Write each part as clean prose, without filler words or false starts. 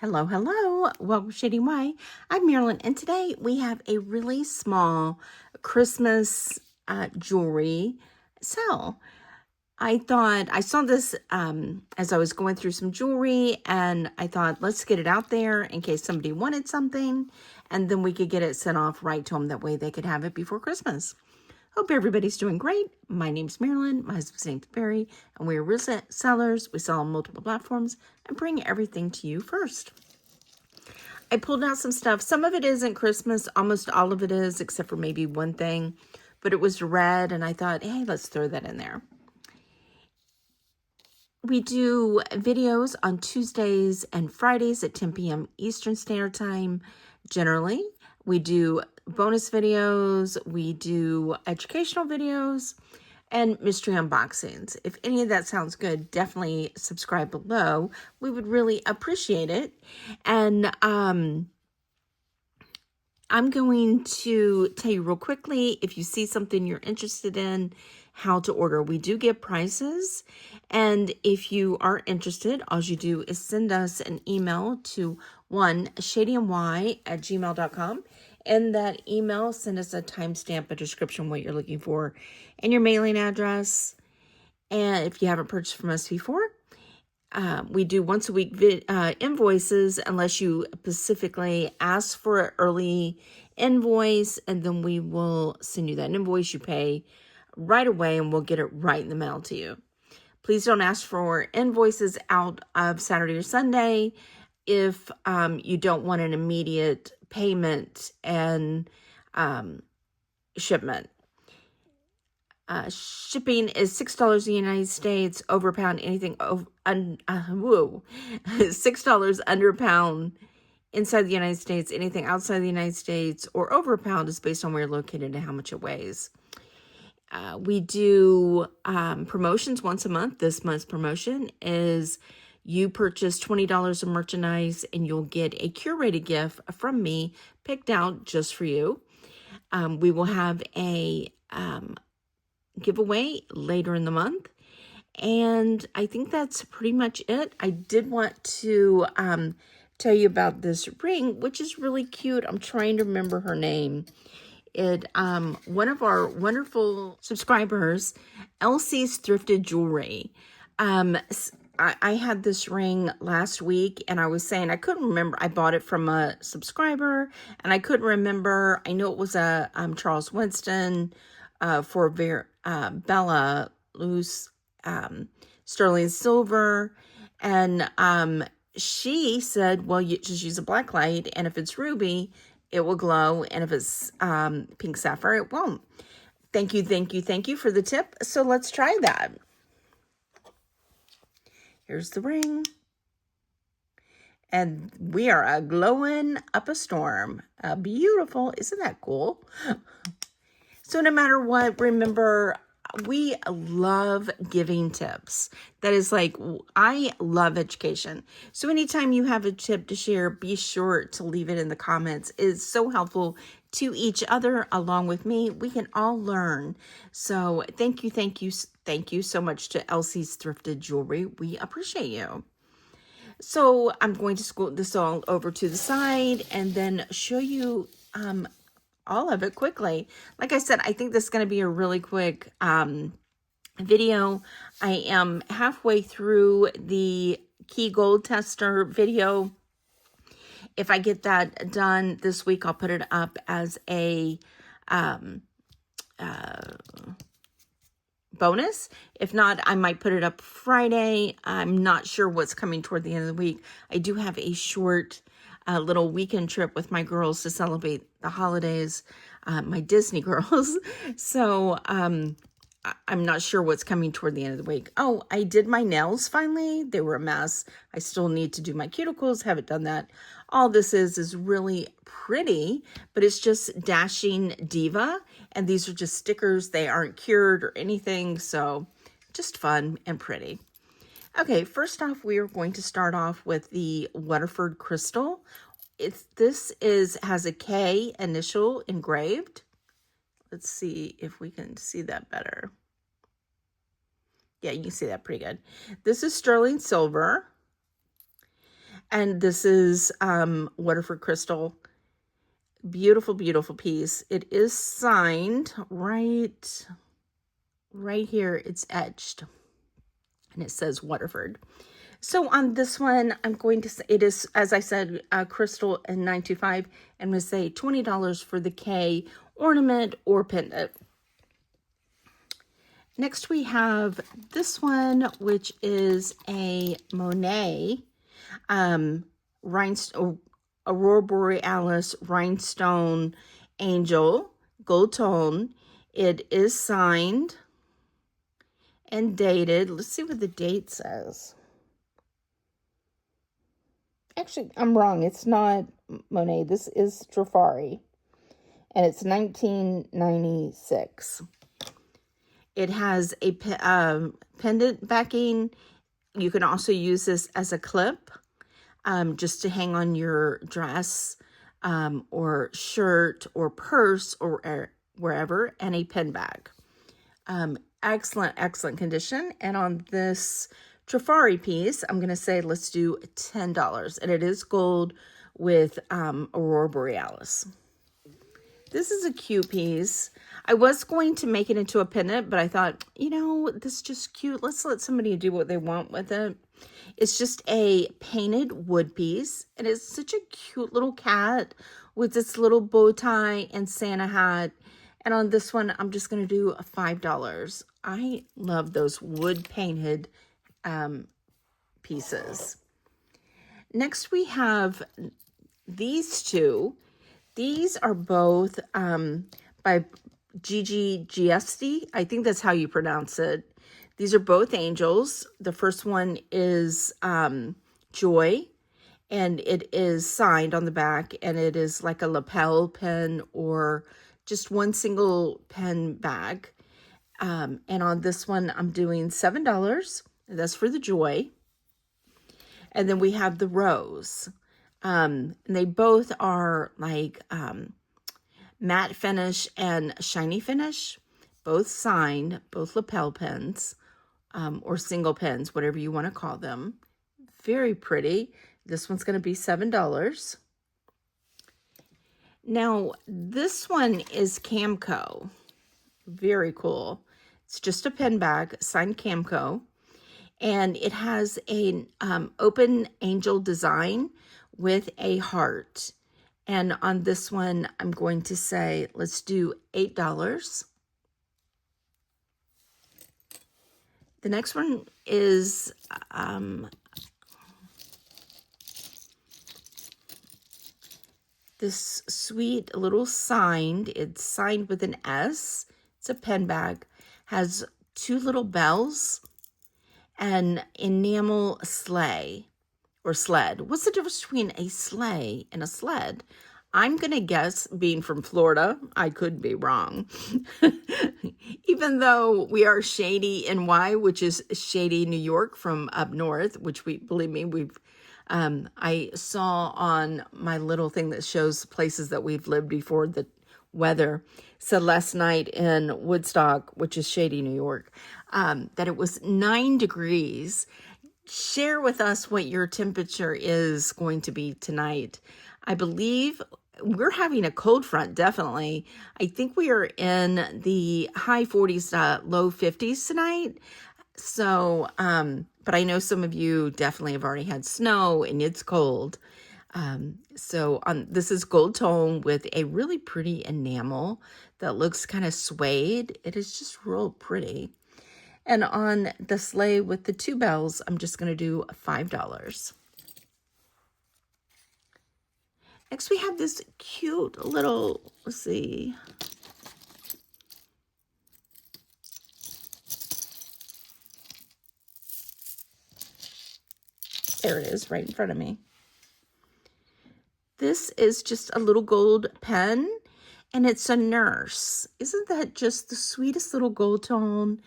Hello, hello. Welcome to Shady Way. I'm Marilyn, and today we have a really small Christmas jewelry sale. I thought I saw this as I was going through some jewelry, and I thought, let's get it out there in case somebody wanted something, and then we could get it sent off right to them. That way they could have it before Christmas. Hope everybody's doing great. My name's Marilyn. My husband's name's Barry, and we're real sellers. We sell on multiple platforms and bring everything to you first. I pulled out some stuff. Some of it isn't Christmas. Almost all of it is, except for maybe one thing. But it was red, and I thought, hey, let's throw that in there. We do videos on Tuesdays and Fridays at 10 p.m. Eastern Standard Time, generally. We do bonus videos. We do educational videos and mystery unboxings. If any of that sounds good, definitely subscribe below. We would really appreciate it. And I'm going to tell you real quickly, if you see something you're interested in, how to order. We do get prices, and if you are interested, all you do is send us an email to shadyny@gmail.com. In that email, send us a timestamp, a description, what you're looking for, and your mailing address. And if you haven't purchased from us before, we do once a week invoices unless you specifically ask for an early invoice, and then we will send you that invoice. You pay right away and we'll get it right in the mail to you. Please don't ask for invoices out of Saturday or Sunday if you don't want an immediate payment and shipment. Shipping is $6 in the United States, over a pound, anything over, $6 under a pound inside the United States. Anything outside the United States or over a pound is based on where you're located and how much it weighs. We do promotions once a month. This month's promotion is you purchase $20 of merchandise and you'll get a curated gift from me picked out just for you. We will have a giveaway later in the month, and I think that's pretty much it. I did want to tell you about this ring, which is really cute. I'm trying to remember her name. One of our wonderful subscribers, Elsie's Thrifted Jewelry. I had this ring last week, and I was saying I couldn't remember. I bought it from a subscriber, and I couldn't remember. I know it was a Charles Winston for Bella Loose sterling silver, and she said, well, you just use a black light, and if it's ruby, it will glow, and if it's pink sapphire, it won't. Thank you for the tip. So let's try that. Here's the ring. And we are glowing up a storm. Beautiful. Isn't that cool? So no matter what, remember, we love giving tips. That is like, I love education. So anytime you have a tip to share, be sure to leave it in the comments. It's so helpful to each other along with me. We can all learn. So thank you so much to Elsie's Thrifted Jewelry. We appreciate you. So I'm going to scoot this all over to the side and then show you all of it quickly. Like I said, I think this is going to be a really quick video. I am halfway through the Key Gold Tester video. If I get that done this week, I'll put it up as a bonus. If not, I might put it up Friday. I'm not sure what's coming toward the end of the week. I do have a short little weekend trip with my girls to celebrate the holidays, my Disney girls. So I'm not sure what's coming toward the end of the week. Oh, I did my nails finally. They were a mess. I still need to do my cuticles. Haven't done that. All this is really pretty, but it's just Dashing Diva. And these are just stickers. They aren't cured or anything. So just fun and pretty. Okay, first off, we are going to start off with the Waterford Crystal. This has a K initial engraved. Let's see if we can see that better. Yeah, you can see that pretty good. This is sterling silver. And this is Waterford Crystal. Beautiful, beautiful piece. It is signed right here. It's etched. And it says Waterford. So on this one, I'm going to say, it is, as I said, crystal and 925. I'm going to say $20 for the K ornament or pendant. Next we have this one, which is a Monet rhinestone, Aurora Borealis rhinestone angel, gold tone. It is signed and dated. Let's see what the date says. Actually, I'm wrong. It's not Monet. This is Trifari, and it's 1996. It has a pendant backing. You can also use this as a clip, just to hang on your dress, or shirt or purse or wherever, and a pin bag. Excellent, excellent condition. And on this Trifari piece, I'm going to say let's do $10. And it is gold with Aurora Borealis. This is a cute piece. I was going to make it into a pendant, but I thought, you know, this is just cute. Let's let somebody do what they want with it. It's just a painted wood piece. And it's such a cute little cat with this little bow tie and Santa hat. And on this one, I'm just going to do $5. I love those wood painted pieces. Next, we have these two. These are both by Gigi Giusti. I think that's how you pronounce it. These are both angels. The first one is Joy, and it is signed on the back, and it is like a lapel pen or just one single pen bag. And on this one, I'm doing $7. That's for the Joy. And then we have the Rose. And they both are like matte finish and shiny finish, both signed, both lapel pens, or single pens, whatever you want to call them. Very pretty. This one's going to be $7. Now, this one is Camco. Very cool. It's just a pen bag, signed Camco. And it has an open angel design with a heart. And on this one, I'm going to say, let's do $8. The next one is this sweet little signed. It's signed with an S. It's a pen bag. Has two little bells and enamel sleigh or sled. What's the difference between a sleigh and a sled? I'm going to guess, being from Florida, I could be wrong. Even though we are Shady NY, which is Shady, New York from up north, which believe me, I saw on my little thing that shows places that we've lived before, the weather said last night in Woodstock, which is Shady, New York, that it was 9 degrees. Share with us what your temperature is going to be tonight. I believe we're having a cold front, definitely. I think we are in the high 40s, low 50s tonight. So, but I know some of you definitely have already had snow and it's cold. This is gold tone with a really pretty enamel that looks kind of suede. It is just real pretty. And on the sleigh with the two bells, I'm just going to do $5. Next, we have this cute little, let's see. There it is, right in front of me. This is just a little gold pen, and it's a nurse. Isn't that just the sweetest little gold tone?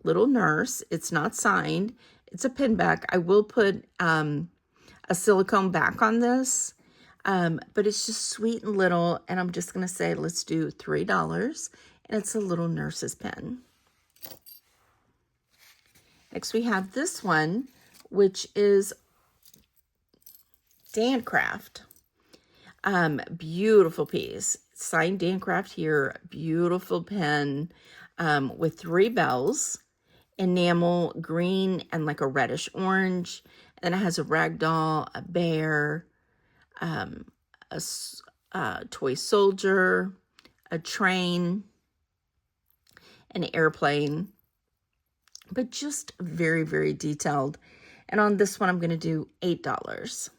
Little nurse. It's not signed. It's a pin back. I will put a silicone back on this, but it's just sweet and little, and I'm just going to say let's do $3, and it's a little nurse's pen. Next we have this one, which is Stancraft. Beautiful piece. Signed Dan Craft here. Beautiful pen with 3 bells. Enamel green and like a reddish orange. And then it has a rag doll, a bear, a toy soldier, a train, an airplane. But just very, very detailed. And on this one, I'm going to do $8.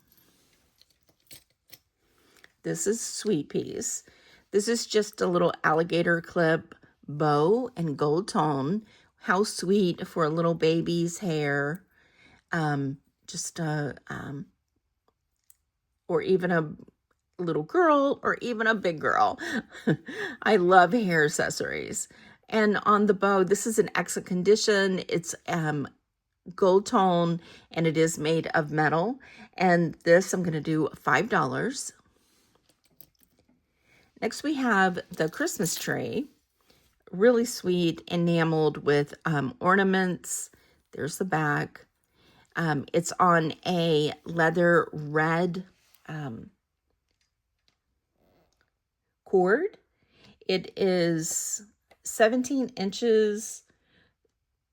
This is Sweet Peas. This is just a little alligator clip bow and gold tone. How sweet for a little baby's hair. Just a, or even a little girl, or even a big girl. I love hair accessories. And on the bow, this is in excellent condition. It's gold tone, and it is made of metal. And this I'm going to do $5. Next, we have the Christmas tree. Really sweet, enameled with ornaments. There's the back. It's on a leather red cord. It is 17 inches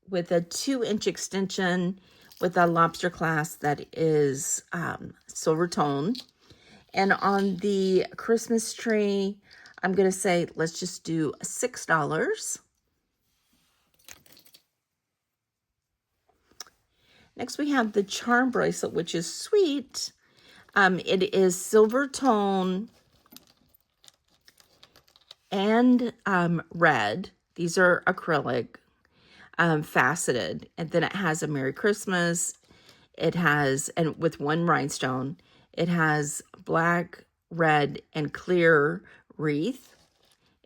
with a 2-inch extension with a lobster clasp that is silver tone. And on the Christmas tree, I'm going to say, let's just do $6. Next, we have the charm bracelet, which is sweet. It is silver tone and red. These are acrylic, faceted. And then it has a Merry Christmas. It has, and with 1 rhinestone, it has black, red, and clear wreath.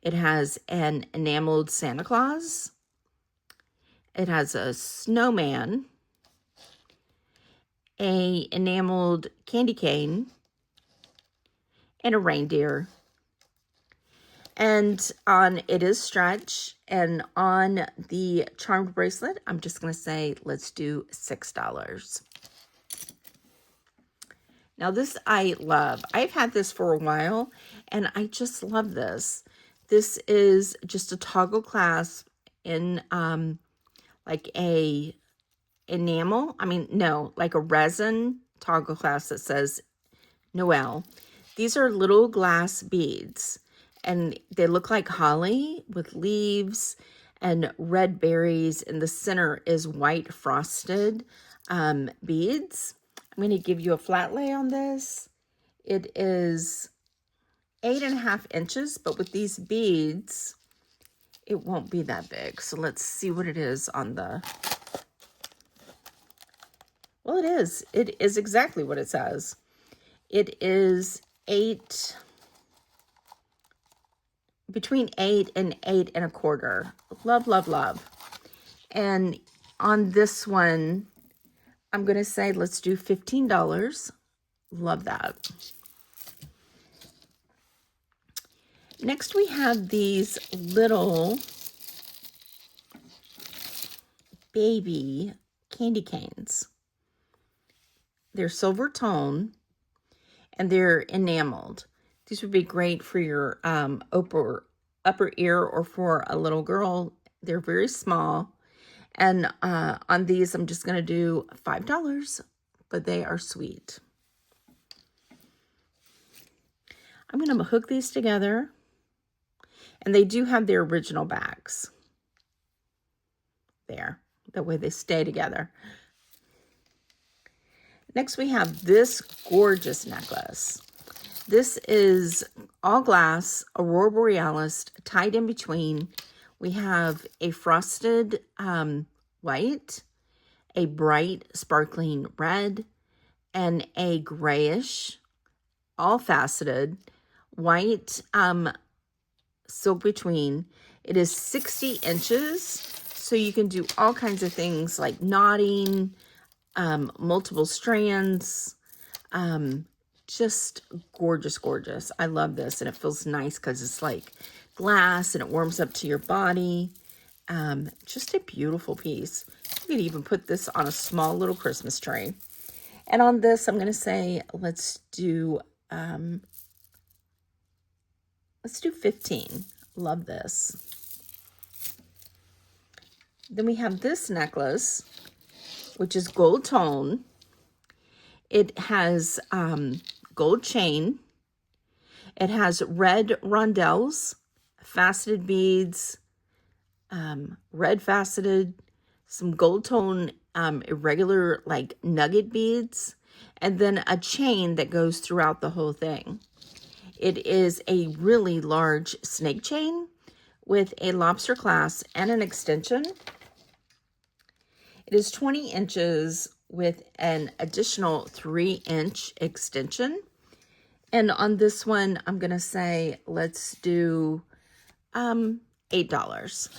It has an enameled Santa Claus. It has a snowman, a enameled candy cane, and a reindeer. And on it is stretch. And on the charmed bracelet, I'm just going to say, let's do $6. Now this I love. I've had this for a while, and I just love this. This is just a toggle clasp in like a enamel. Like a resin toggle clasp that says Noel. These are little glass beads, and they look like holly with leaves and red berries. In the center is white frosted beads. I'm going to give you a flat lay on this. It is 8.5 inches, but with these beads, it won't be that big. So let's see what it is on the... Well, it is. It is exactly what it says. It is between 8 and 8.25. Love, love, love. And on this one, I'm going to say, let's do $15. Love that. Next, we have these little baby candy canes. They're silver tone, and they're enameled. These would be great for your upper ear or for a little girl. They're very small. And on these, I'm just going to do $5, but they are sweet. I'm going to hook these together, and they do have their original backs. There, that way they stay together. Next, we have this gorgeous necklace. This is all glass, Aurora Borealis, tied in between. We have a frosted white, a bright sparkling red, and a grayish, all faceted, white silk between. It is 60 inches, so you can do all kinds of things like knotting, multiple strands, just gorgeous, gorgeous. I love this, and it feels nice because it's like glass and it warms up to your body. Just a beautiful piece. You could even put this on a small little Christmas tree. And on this, I'm going to say, let's do 15. Love this. Then we have this necklace, which is gold tone. It has gold chain. It has red rondelles, faceted beads, red faceted, some gold tone irregular like nugget beads, and then a chain that goes throughout the whole thing. It is a really large snake chain with a lobster clasp and an extension. It is 20 inches with an additional 3-inch extension. And on this one, I'm going to say, let's do $8.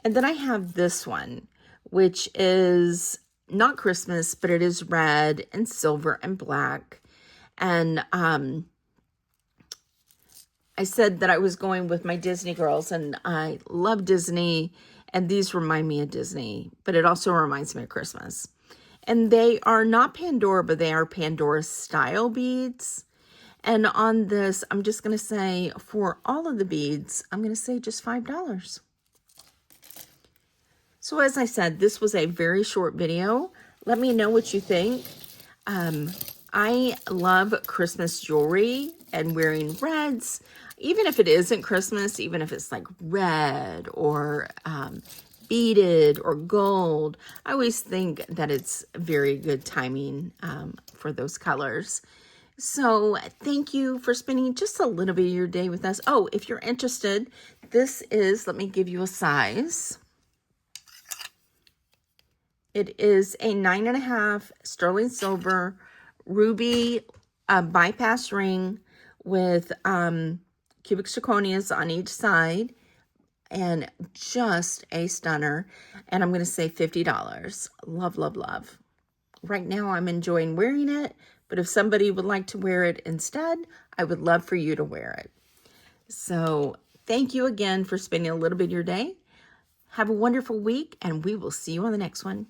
And then I have this one, which is not Christmas, but it is red and silver and black. And I said that I was going with my Disney girls, and I love Disney, and these remind me of Disney, but it also reminds me of Christmas. And they are not Pandora, but they are Pandora style beads. And on this, I'm just going to say, for all of the beads, I'm going to say just $5. So as I said, this was a very short video. Let me know what you think. I love Christmas jewelry and wearing reds, even if it isn't Christmas, even if it's like red or beaded or gold. I always think that it's very good timing for those colors. So thank you for spending just a little bit of your day with us. Oh, if you're interested, this is, let me give you a size. It is a 9.5 sterling silver ruby bypass ring with cubic zirconias on each side, and just a stunner. And I'm going to say $50. Love, love, love. Right now I'm enjoying wearing it, but if somebody would like to wear it instead, I would love for you to wear it. So thank you again for spending a little bit of your day. Have a wonderful week, and we will see you on the next one.